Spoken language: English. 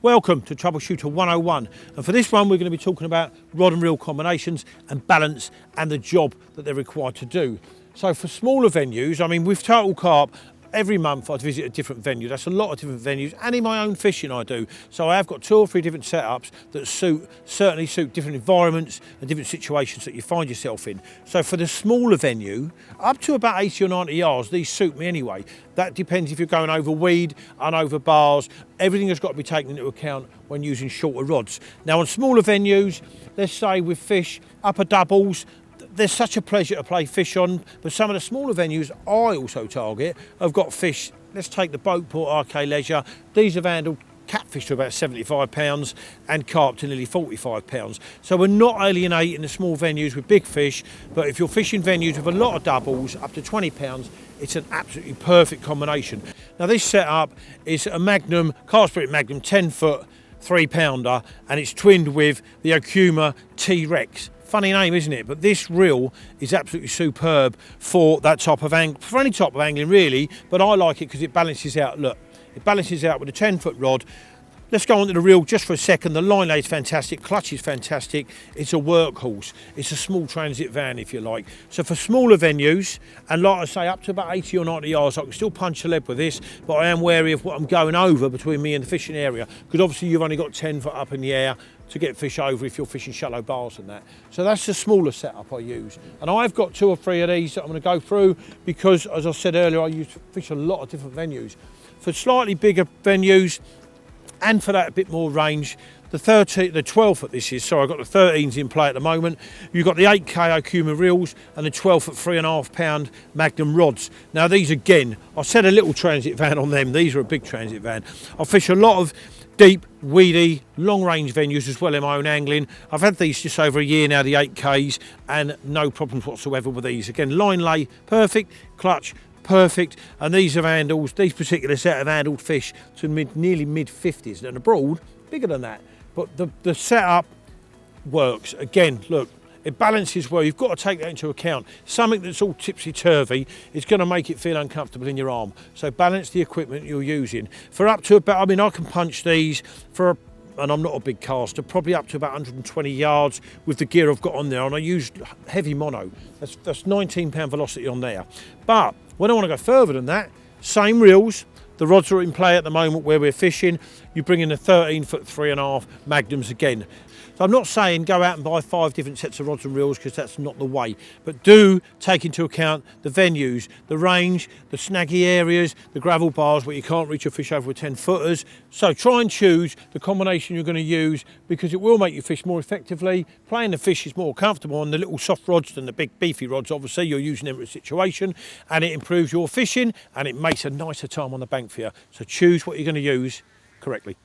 Welcome to Troubleshooter 101, and for this one we're going to be talking about rod and reel combinations and balance and the job that they're required to do. So for smaller venues, I mean with Total Carp, every month I'd visit a different venue. That's a lot of different venues, and in my own fishing I do. So I have got 2 or 3 different setups that certainly suit different environments and different situations that you find yourself in. So for the smaller venue, up to about 80 or 90 yards, these suit me anyway. That depends if you're going over weed and over bars. Everything has got to be taken into account when using shorter rods. Now on smaller venues, let's say with fish, upper doubles, there's such a pleasure to play fish on, but some of the smaller venues I also target have got fish. Let's take the Boatport RK Leisure. These have handled catfish to about 75 pounds and carp to nearly 45 pounds. So we're not alienating the small venues with big fish, but if you're fishing venues with a lot of doubles, up to 20 pounds, it's an absolutely perfect combination. Now this setup is a Magnum, cast spirit Magnum 10-foot 3-pounder, and it's twinned with the Okuma T-Rex. Funny name, isn't it? But this reel is absolutely superb for that type of angle, for any type of angling really, but I like it because it balances out. Look, it balances out with a 10-foot rod. Let's go on to the reel just for a second. The line lay is fantastic, clutch is fantastic. It's a workhorse. It's a small transit van, if you like. So for smaller venues, and like I say, up to about 80 or 90 yards, I can still punch a lead with this, but I am wary of what I'm going over between me and the fishing area, because obviously you've only got 10 foot up in the air to get fish over if you're fishing shallow bars and that. So that's the smaller setup I use. And I've got 2 or 3 of these that I'm going to go through because, as I said earlier, I fish a lot of different venues. For slightly bigger venues, and for that a bit more range, the 12 foot this is, so I've got the 13s in play at the moment. You've got the 8K Okuma reels and the 12 foot 3.5 pound Magnum rods. Now these again, I said a little transit van on them, these are a big transit van. I fish a lot of deep, weedy, long range venues as well in my own angling. I've had these just over a year now, the 8Ks, and no problems whatsoever with these. Again, line lay, perfect, clutch, perfect, and these particular set have handled fish to nearly mid-50s, and abroad, bigger than that. But the setup works. Again, look, it balances well. You've got to take that into account. Something that's all tipsy-turvy is going to make it feel uncomfortable in your arm. So balance the equipment you're using. For up to about, I mean, I can punch these for, and I'm not a big caster, probably up to about 120 yards with the gear I've got on there, and I use heavy mono. That's 19 pound velocity on there. But when I want to go further than that, same reels. The rods are in play at the moment where we're fishing. You bring in the 13 foot 3.5 Magnums again. So I'm not saying go out and buy 5 different sets of rods and reels, because that's not the way. But do take into account the venues, the range, the snaggy areas, the gravel bars where you can't reach a fish over with 10 footers. So try and choose the combination you're going to use, because it will make you fish more effectively. Playing the fish is more comfortable on the little soft rods than the big beefy rods. Obviously you're using them in a situation, and it improves your fishing and it makes a nicer time on the bank for you. So choose what you're going to use correctly.